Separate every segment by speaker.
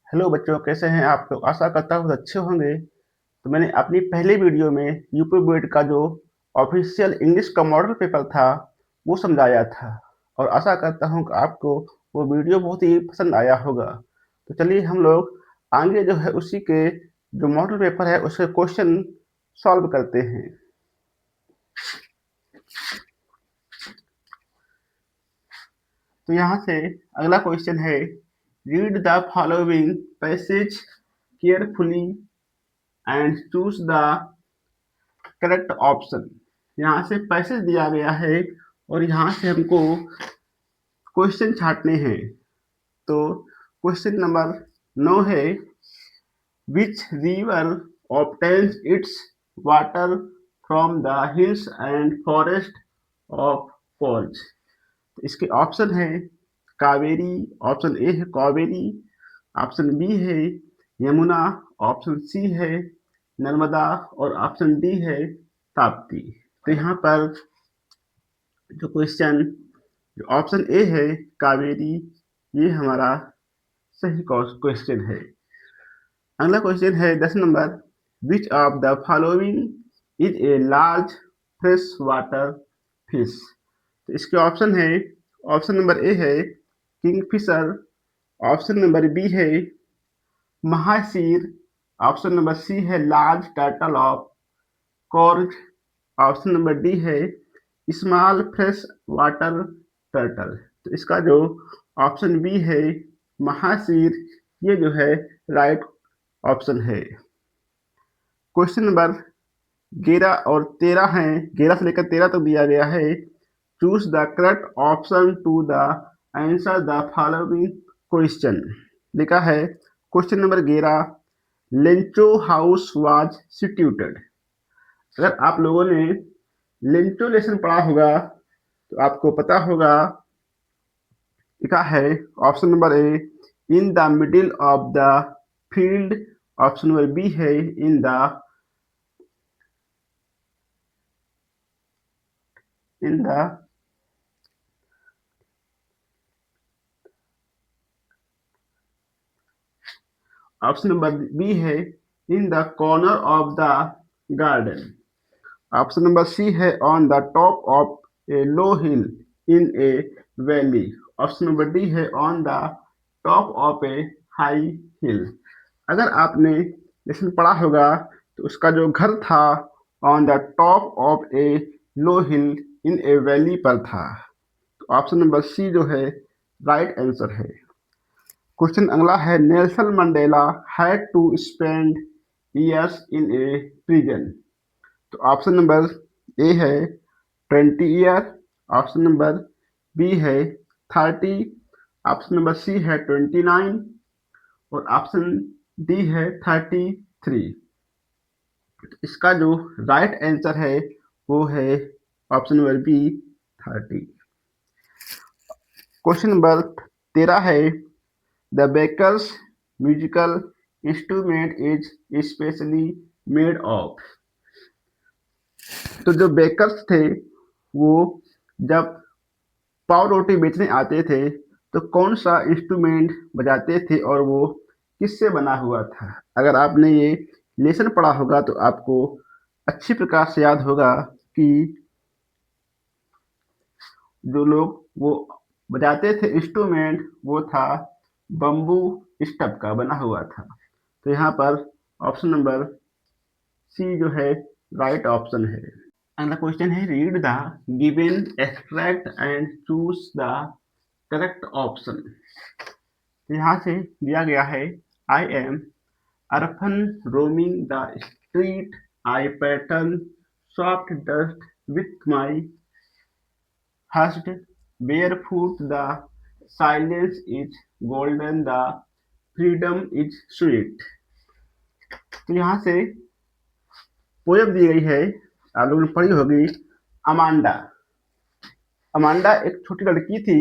Speaker 1: Hello बच्चों, कैसे हैं आप लोग? आशा करता हूँ अच्छे होंगे। तो मैंने अपनी पहले वीडियो में यूपी बोर्ड का जो ऑफिशियल इंग्लिश का मॉडल पेपर था वो समझाया था, और आशा करता हूँ कि आपको वो वीडियो बहुत ही पसंद आया होगा। तो चलिए हम लोग आगे जो है उसी के जो मॉडल पेपर है उसके क्वेश्चन सॉल्व करते हैं। तो यहाँ से अगला क्वेश्चन है, read the following passage carefully and choose the correct option. यहाँ से पैसेज दिया गया है और यहाँ से हमको क्वेश्चन छांटने हैं। तो क्वेश्चन नंबर 9 है, which river obtains its water from the hills and forest of Polch। इसके ऑप्शन है कावेरी, ऑप्शन ए है कावेरी, ऑप्शन बी है यमुना, ऑप्शन सी है नर्मदा और ऑप्शन डी है ताप्ती। तो यहाँ पर जो क्वेश्चन जो ऑप्शन ए है कावेरी, ये हमारा सही क्वेश्चन है। अगला क्वेश्चन है 10 number, which of the following is a large fresh water fish. तो इसके ऑप्शन है, ऑप्शन नंबर ए है किंगफिशर, ऑप्शन नंबर बी है महासीर, ऑप्शन नंबर सी है large turtle of course, option number D है स्मॉल फ्रेश वाटर टर्टल। तो इसका जो ऑप्शन बी है महासीर, ये जो है राइट ऑप्शन है। क्वेश्चन नंबर 11 और 13 है, 11 से लेकर 13 तक दिया गया है। Choose the correct option to the answer the following question. लिखा है question number 11, Lencho house was situated. अगर आप लोगों ने लेंचो लेसन पढ़ा होगा तो आपको पता होगा, लिखा है option number A in the middle of the field, option number B है in the option number B है in the corner of the garden, option number C है on the top of a low hill in a valley, option number D है on the top of a high hill. अगर आपने lesson पढ़ा होगा तो उसका जो घर था on the top of a low hill in a valley पर था। तो ऑप्शन नंबर सी जो है राइट आंसर है। क्वेश्चन अगला है, Nelson Mandela had to spend years in a prison. तो ऑप्शन नंबर ए है 20 ईयर, ऑप्शन नंबर बी है 30, ऑप्शन नंबर सी है 29 और ऑप्शन डी है 33। इसका जो राइट आंसर है वो है option number B 30। Question number 13 है, the bakers musical instrument is specially made of. तो जो बेकर्स थे वो जब पाव रोटी बेचने आते थे तो कौन सा इंस्ट्रूमेंट बजाते थे और वो किससे बना हुआ था। अगर आपने ये लेसन पढ़ा होगा तो आपको अच्छी प्रकार से याद होगा कि जो लोग वो बजाते थे इंस्ट्रूमेंट वो था बम्बू स्टफ का बना हुआ था। तो यहाँ पर ऑप्शन नंबर सी जो है राइट ऑप्शन है। अगला क्वेश्चन है, read the given extract and choose the correct option. यहाँ से दिया गया है, I am orphan roaming the street, I pattern soft dust with my hushed barefoot, the silence is golden, the freedom is sweet। तो यहाँ से poem दी गई है, आप लोगों ने पढ़ी होगी। अमांडा, अमांडा एक छोटी लड़की थी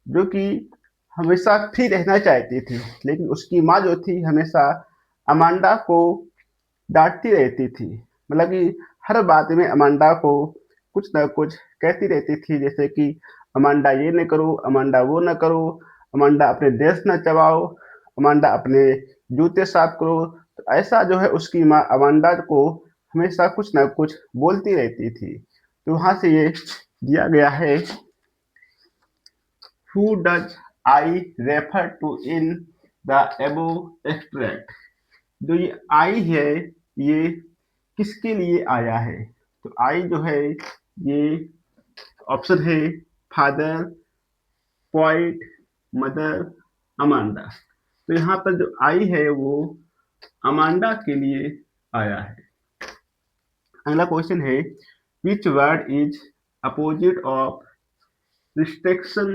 Speaker 1: जो कि हमेशा फ्री रहना चाहती थी, लेकिन उसकी माँ जो थी हमेशा अमांडा को डांटती रहती थी। मतलब कि हर बात में अमांडा को कुछ ना कुछ कहती रहती थी, जैसे कि अमांडा ये न करो, अमांडा वो न करो, अमांडा अपने देश न चबाओ, अमांडा अपने जूते साफ करो। तो ऐसा जो है उसकी माँ अमांडा को हमेशा कुछ ना कुछ बोलती रहती थी। तो वहाँ से ये दिया गया है, who does I refer to in the above extract? जो ये आई है ये किसके लिए आया है? तो आई जो है ये ऑप्शन है फादर, पॉइंट, मदर, अमांडा। तो यहाँ पर जो आई है वो अमांडा के लिए आया है। अगला क्वेश्चन है, which word is opposite of restriction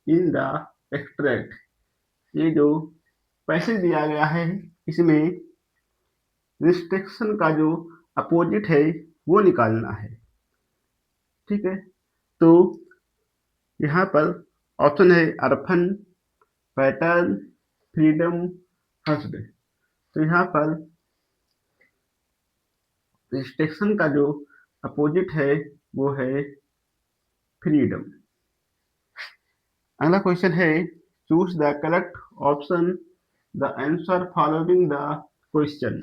Speaker 1: in the extract? ये जो पैसेज दिया गया है इसमें रिस्ट्रिक्शन का जो अपोजिट है वो निकालना है। ठीक है, तो यहाँ पर ऑप्शन है अर्फन, पैटर्न, फ्रीडम, हस्ड। तो यहाँ पर रिस्ट्रिक्शन का जो अपोजिट है वो है फ्रीडम। अगला क्वेश्चन है, choose the correct option the answer following the question.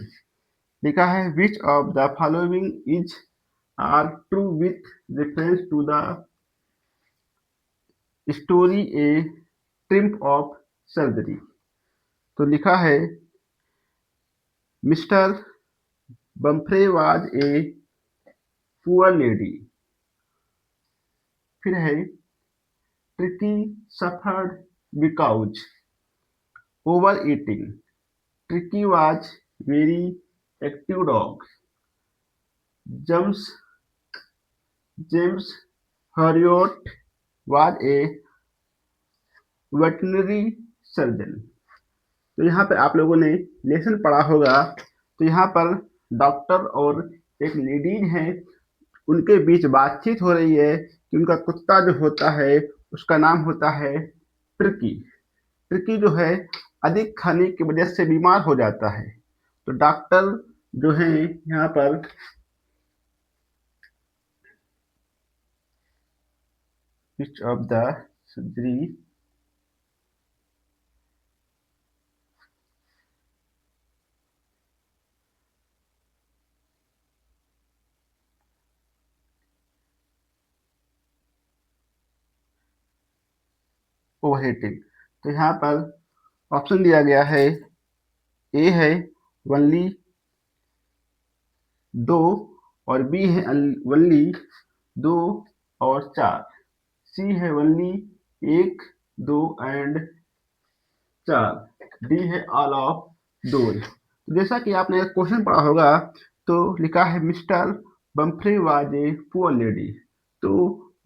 Speaker 1: लिखा है which of the following is are true with reference to the story a triumph of surgery. तो लिखा है mister Pumphrey was a poor lady. फिर है Tricki suffered because over eating. Tricki was very active dog. James James Herriot was a veterinary surgeon. तो यहाँ पे आप लोगों ने लेसन पढ़ा होगा। तो यहाँ पर डॉक्टर और एक लेडीज है, उनके बीच बातचीत हो रही है कि उनका कुत्ता जो होता है उसका नाम होता है ट्रिकी। ट्रिकी जो है अधिक खाने की वजह से बीमार हो जाता है। तो डॉक्टर जो है यहाँ पर विच ऑफ द सर्जरी ओवरहीटिंग। तो यहाँ पर ऑप्शन दिया गया है, ए है वनली 2 और बी है वनली 2 और 4, सी है वनली 1 2 एंड 4, डी है ऑल ऑफ दोज। तो जैसा कि आपने क्वेश्चन पढ़ा होगा तो लिखा है mister Pumphrey was a poor lady. तो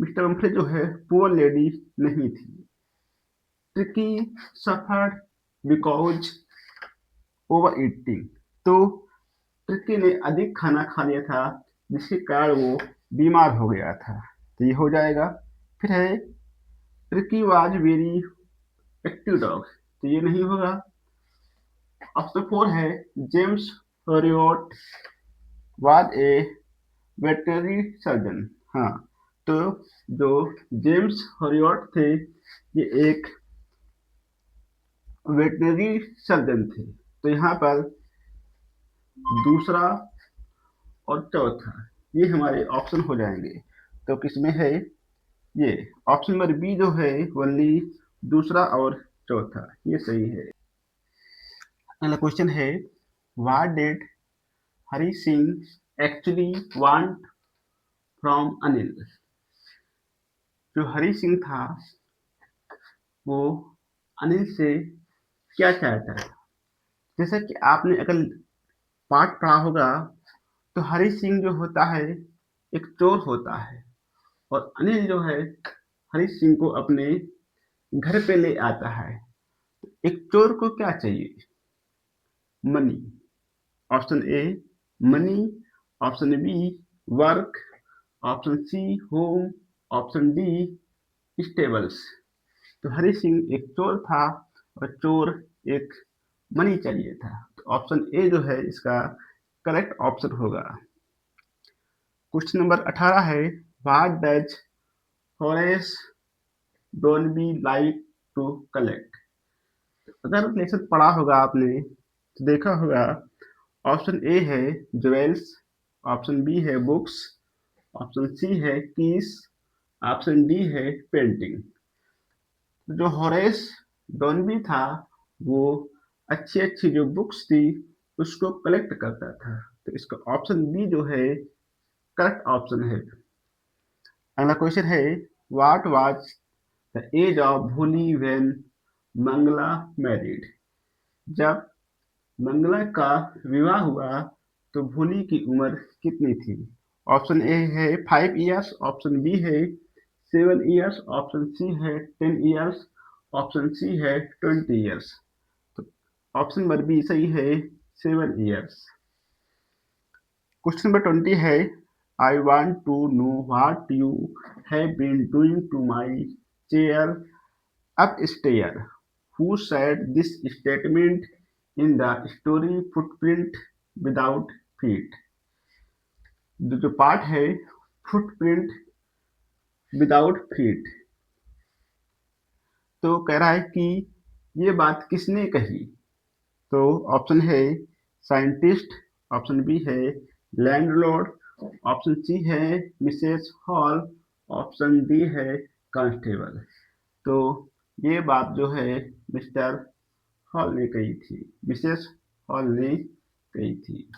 Speaker 1: मिस्टर बम्फ्रे जो है पुअर लेडी नहीं थी। Tricki suffered because over eating. तो ट्रिकी ने अधिक खाना खा लिया था जिसके कारण वो बीमार हो गया था। तो ये हो जाएगा। फिर है Tricki was very active dog. तो ये नहीं होगा। ऑप्शन 4 है James Herriot was a veterinary surgeon. हाँ, तो जो जेम्स हरियोट थे ये एक वेटनरी सर्जन थे। तो यहाँ पर दूसरा और चौथा ये हमारे ऑप्शन हो जाएंगे। तो किसमें है ये ऑप्शन नंबर बी जो है वनली दूसरा और चौथा ये सही है। अगला क्वेश्चन है, what did Hari Singh actually want from Anil? जो हरी सिंह था वो अनिल से क्या चाहता था? जैसा कि आपने अगर पाठ पढ़ा होगा तो हरी सिंह जो होता है एक चोर होता है और अनिल जो है हरी सिंह को अपने घर पे ले आता है। एक चोर को क्या चाहिए? Money. Option A money, option B work, option C home, option D stables. तो हरी सिंह एक चोर था और चोर एक मनी चाहिए था। तो ऑप्शन ए जो है इसका करेक्ट ऑप्शन होगा। क्वेश्चन नंबर 18 है, what does Horace Danby like to collect? अगर लेसन पढ़ा होगा आपने तो देखा होगा, ऑप्शन ए है ज्वेल्स, ऑप्शन बी है बुक्स, ऑप्शन सी है कीस, ऑप्शन डी है पेंटिंग। जो हॉरेस डॉनबी था वो अच्छी अच्छी जो बुक्स थी उसको कलेक्ट करता था, तो इसका ऑप्शन बी जो है करेक्ट ऑप्शन है। अगला क्वेश्चन है, what was the age of Bholi when Mangala married. जब मंगला का विवाह हुआ तो भोली की उम्र कितनी थी? ऑप्शन ए है 5 इयर्स, ऑप्शन बी है 7 इयर्स, ऑप्शन सी है 10 इयर्स, ऑप्शन सी है 20 इयर्स। तो ऑप्शन नंबर बी सही है, 7 इयर्स। क्वेश्चन नंबर 20 है, I want to know what you have been doing to my chair upstair. Who said this statement in the story footprint without feet. जो part है footprint without feet, तो कह रहा है कि ये बात किसने कही। तो ऑप्शन है साइंटिस्ट, ऑप्शन बी है लैंडलॉर्ड, ऑप्शन सी है मिसेस हॉल, ऑप्शन डी है कांस्टेबल। तो ये बात जो है मिस्टर हॉल ने कही थी, मिसेस हॉल ने कही थी।